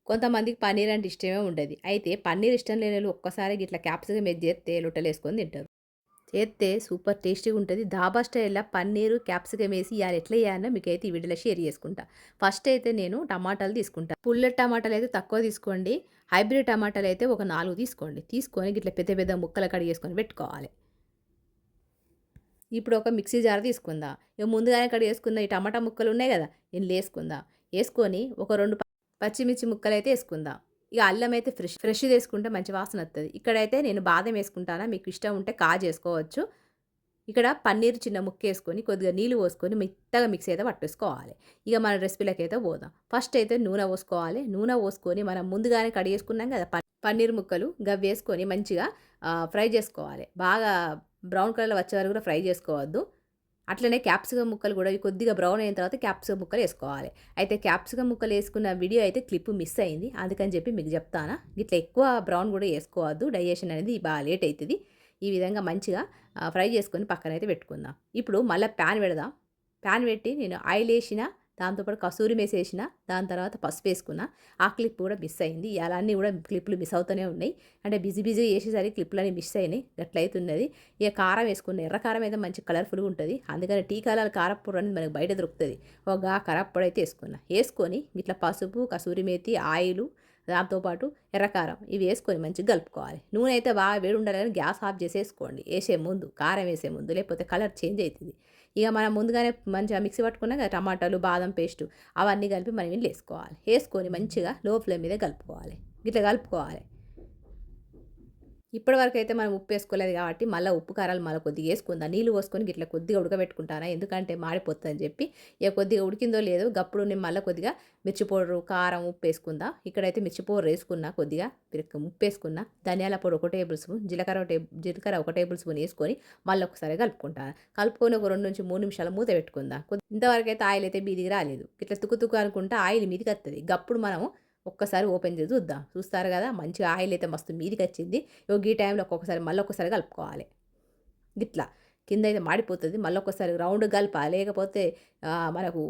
కొంతమందికి పన్నీర్ అంటే ఇష్టమే ఉండదు. అయితే పన్నీర్ ఇష్టం లేనోళ్ళు ఒక్కసారి గిట్లా క్యాప్సికమ్ ఏసి జేత్తే లొట్టలేసుకొని తింటారు. చేత్తే సూపర్ టేస్టీగా ఉంటది. ధాబా స్టైల్‌ల పన్నీరు, క్యాప్సికమ్ ఏసి ఇయాల ఎట్లా చేయాలనో మీకైతే ఈ వీడియోలో షేర్ చేసుకుంటా. ఫస్ట్ అయితే నేను టమాటాలు తీసుకుంటా. పుల్లటి టమాటాలైతే తక్కువ తీసుకోండి. హైబ్రిడ్ టమాటాలైతే ఒక 4 తీసుకోండి. తీసుకొని గిట్లా పెద్ద పెద్ద ముక్కలు కడిగేసుకొని పెట్టుకోవాలి. ఇప్పుడు ఒక మిక్సీ జార్ తీసుకుందాం. ఇగ ముందుగానే కడిగేసుకున్న ఈ టమాటా ముక్కలున్నాయి గదా! ఇందులో యేసుకుందాం. యేసుకొని ఒక 2 పచ్చిమిర్చి ముక్కలైతే యేసుకుందాం. ఇగ అల్లమైతే ఫ్రెష్‌దేసుకుంటే మంచి వాసనొత్తది. ఇక్కడైతే నేను బాదం యేసుకుంటానా, మీకు ఇష్టం ఉంటే కాజేసుకోవచ్చు. ఇక్కడ పన్నీర్ చిన్న ముక్కేసుకొని, కొద్దిగా నీళ్లు పోసుకొని మెత్తగా మిక్సీ అయితే పట్టేసుకోవాలి. ఇక మన రెసిపీలకైతే పోదాం. ఫస్ట్ అయితే నూనె పోసుకోవాలి. నూనె పోసుకొని మనం ముందుగానే కడిగేసుకున్నాం కదా పన్నీర్ ముక్కలు గవ్వేసుకొని మంచిగా ఫ్రై చేసుకోవాలి. బాగా బ్రౌన్ కలర్ వచ్చే వరకు కూడా ఫ్రై చేసుకోవద్దు. అట్లనే క్యాప్సికమ్ ముక్కలు కూడా కొద్దిగా బ్రౌన్ అయిన తర్వాత క్యాప్సికమ్ ముక్కలు వేసుకోవాలి. అయితే క్యాప్సికమ్ ముక్కలు వేసుకున్న వీడియో అయితే క్లిప్ మిస్ అయింది. అందుకని చెప్పి మీకు చెప్తానా. ఇట్లా ఎక్కువ బ్రౌన్ కూడా వేసుకోవద్దు. డైజెషన్ అనేది బాగా లేట్ అవుతుంది. ఈ విధంగా మంచిగా ఫ్రై చేసుకొని పక్కనైతే పెట్టుకుందాం. ఇప్పుడు మళ్ళీ ప్యాన్ పెడదాం. ప్యాన్ పెట్టి నేను ఆయిల్ వేసిన, దాంతోపాటు కసూరి మేసి వేసిన, దాని తర్వాత పసుపు వేసుకున్న. ఆ క్లిప్ కూడా మిస్ అయింది. ఇలా అన్నీ కూడా క్లిప్లు మిస్ అవుతూనే ఉన్నాయి. అంటే బిజీ చేసేసరికి క్లిప్లన్నీ మిస్ అయినాయి. గట్లయితున్నది. ఇక కారం వేసుకున్న. ఎర్ర కారం అయితే మంచి కలర్ఫుల్గా ఉంటుంది. అందుకని టీ కలర్ కారప్పొడి అనేది మనకు బయట దొరుకుతుంది. ఒక కారప్పొడి అయితే వేసుకున్నా. వేసుకొని ఇట్లా పసుపు, కసూరి మేతి, ఆయిలు, దాంతోపాటు ఎర్రకారం ఇవి వేసుకొని మంచిగా కలుపుకోవాలి. నూనె అయితే బాగా వేడి ఉండాలి కానీ గ్యాస్ ఆఫ్ చేసేసుకోండి వేసే ముందు, కారం వేసే ముందు, లేకపోతే కలర్ చేంజ్ అవుతుంది. ఇక మనం ముందుగానే మంచిగా మిక్సీ పట్టుకున్నాం కదా టమాటాలు, బాదం పేస్టు అవన్నీ కలిపి మనం ఇందులో వేసుకోవాలి. వేసుకొని మంచిగా లో ఫ్లేమ్ మీద కలుపుకోవాలి. ఇట్లా కలుపుకోవాలి. ఇప్పటివరకు అయితే మనం ఉప్పు వేసుకోలేదు కాబట్టి మళ్ళీ ఉప్పు కారాలు మళ్ళీ కొద్దిగా వేసుకుందాం. నీళ్ళు పోసుకొని గిట్లా కొద్దిగా ఉడకబెట్టుకుంటానా, ఎందుకంటే మాడిపోతుందని చెప్పి. ఇక కొద్దిగా ఉడికిందో లేదో గప్పుడు నేను మళ్ళీ కొద్దిగా మిర్చి పౌడరు, కారం, ఉప్పు వేసుకుందా. ఇక్కడైతే మిర్చి పౌడర్ వేసుకున్నా, కొద్దిగా ఉప్పు వేసుకున్నా, ధనియాల పొడి 1 టేబుల్ స్పూన్, జీలకర్ర 1 టేబుల్ స్పూన్ వేసుకొని మళ్ళీ ఒకసారి కలుపుకుంటాను. కలుపుకొని ఒక 2 నుంచి 3 నిమిషాలు మూత పెట్టుకుందాం. ఇంతవరకు అయితే ఆయిల్ అయితే మీదికి రాలేదు. ఇట్లా తుక్కు అనుకుంటే ఆయిల్ మీదికి వస్తుంది. గప్పుడు మనము ఒక్కసారి ఓపెన్ చేసి చూద్దాం. చూస్తారు కదా మంచిగా ఆయిల్ అయితే మస్తు మీదికొచ్చింది. ఈ టైంలో ఒక్కొక్కసారి మళ్ళొక్కసారి కలుపుకోవాలి. గిట్లా కింద అయితే మాడిపోతుంది. మళ్ళొక్కసారి రౌండ్ కలపాలి. లేకపోతే మనకు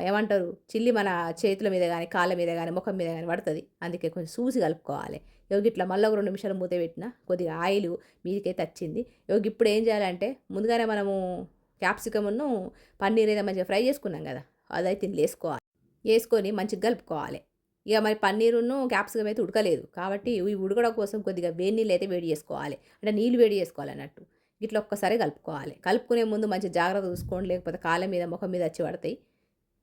ఏమంటారు చిల్లి మన చేతుల మీద గానీ, కాళ్ళ మీద గానీ, ముఖం మీద గానీ పడతది. అందుకే కొంచెం చూసి కలుపుకోవాలి. గిట్లా మళ్ళీ ఒక 2 నిమిషాలు మూత పెట్టిన కొద్దిగా ఆయిల్ మీదికైతే వచ్చింది. ఇప్పుడు ఏం చేయాలంటే ముందుగానే మనము క్యాప్సికమును, పన్నీర్ ఏదో మంచిగా ఫ్రై చేసుకున్నాం కదా! అదైతే ఇందులో వేసుకోవాలి. వేసుకొని మంచిగా కలుపుకోవాలి. ఇక మరి పన్నీరును, క్యాప్సికమ్ అయితే ఉడకలేదు. కాబట్టి ఈ ఉడకడం కోసం కొద్దిగా వేడి నీళ్ళు అయితే వేడి చేసుకోవాలి. అంటే నీళ్ళు వేడి చేసుకోవాలన్నట్టు. ఇట్లా ఒక్కసారి కలుపుకోవాలి. కలుపుకునే ముందు మంచి జాగ్రత్త చూసుకోండి. లేకపోతే కాళ్ళ మీద, ముఖం మీద వచ్చి పడతాయి.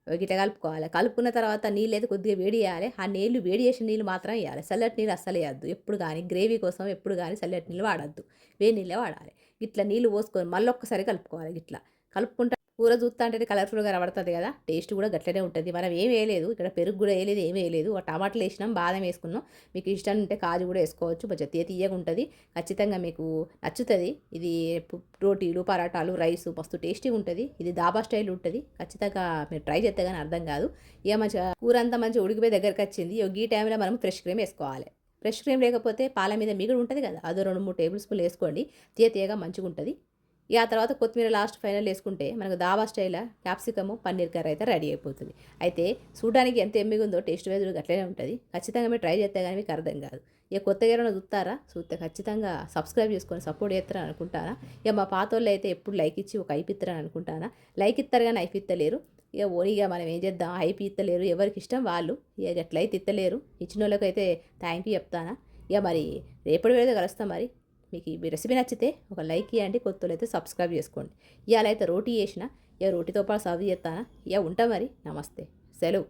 ఇట్లా కలుపుకోవాలి. కలుపుకున్న తర్వాత నీళ్ళైతే కొద్దిగా వేడి చేయాలి. ఆ నీళ్ళు వేడి చేసిన నీళ్ళు మాత్రం వేయాలి. చల్లటి నీళ్ళు అస్సలు వేయద్దు. ఎప్పుడు కానీ గ్రేవీ కోసం ఎప్పుడు కానీ చల్లటి నీళ్ళు వాడద్దు. వేడి నీళ్ళే వాడాలి. ఇట్లా నీళ్ళు పోసుకొని మళ్ళొక్కసారి కలుపుకోవాలి. ఇట్లా కలుపుకుంటా కూర చూస్తంటేనే కలర్‌ఫుల్‌గా కనబడతది కదా! టేస్ట్ కూడా గట్లనే ఉంటది. మనం ఏమి వేయలేదు. ఇక్కడ పెరుగు కూడా వేయలేదు. ఏమి వేయలేదు. ఒక టమాటాలు వేసినాం, బాదం వేసుకున్నాం. మీకు ఇష్టం ఉంటే కాజు కూడా వేసుకోవచ్చు. కొంచెం తీయగా ఉంటది. ఖచ్చితంగా మీకు నచ్చుతది. ఇది రోటీలు, పరాటాలు, రైసు మస్తు టేస్టీగా ఉంటది. ఇది దాబా స్టైల్ ఉంటది. ఖచ్చితంగా మీరు ట్రై చేస్తే గానీ అర్థం కాదు. ఇక మంచిగా కూర అంతా మంచిగా ఉడికిపోయి దగ్గరకొచ్చింది. ఈ టైంలో మనం ఫ్రెష్ క్రీమ్ వేసుకోవాలి. ఫ్రెష్ క్రీమ్ లేకపోతే పాల మీద మిగుడు ఉంటది కదా! అదో 2, 3 టేబుల్ స్పూన్లు వేసుకోండి. తీయగా మంచిగుంటది. ఇక ఆ తర్వాత కొత్తిమీర లాస్ట్ ఫైనల్ వేసుకుంటే మనకు dhaba style capsicum, paneer curry అయితే రెడీ అయిపోతుంది. అయితే చూడడానికి ఎంత ఎమ్మిగా ఉందో టేస్ట్ వైజ్ అట్లనే ఉంటుంది. ఖచ్చితంగా మీరు ట్రై చేస్తే కానీ మీకు అర్థం కాదు. ఇక కొత్తగా ఎవరైనా చూస్తారా చూస్తే ఖచ్చితంగా సబ్స్క్రైబ్ చేసుకొని సపోర్ట్ చేస్తారని అనుకుంటారా. ఇక మా పాతోళ్ళు అయితే ఎప్పుడు లైక్ ఇచ్చి ఒక హైప్ ఇస్తారని అనుకుంటారా. లైక్ ఇస్తారు కానీ హైప్ ఇస్తలేరు. ఇక ఓనిగా మనం ఏం చేద్దాం, హైప్ ఇస్తలేరు. ఎవరికి ఇష్టం వాళ్ళు. ఇక ఎట్లయితే ఇస్తలేరు. ఇచ్చిన వాళ్ళకైతే థ్యాంక్ యూ చెప్తానా. ఇక మరి రేపటి వేళ కలుస్తాం మరి. మీకు ఈ రెసిపీ నచ్చితే ఒక లైక్ ఇవ్వండి. కొత్తలైతే సబ్స్క్రైబ్ చేసుకోండి. ఇవాళ అయితే రోటీ చేసిన. ఇక రోటీతో పాటు సర్వ్ చేస్తానా. ఇక ఉంటా మరి. నమస్తే. సెలవు.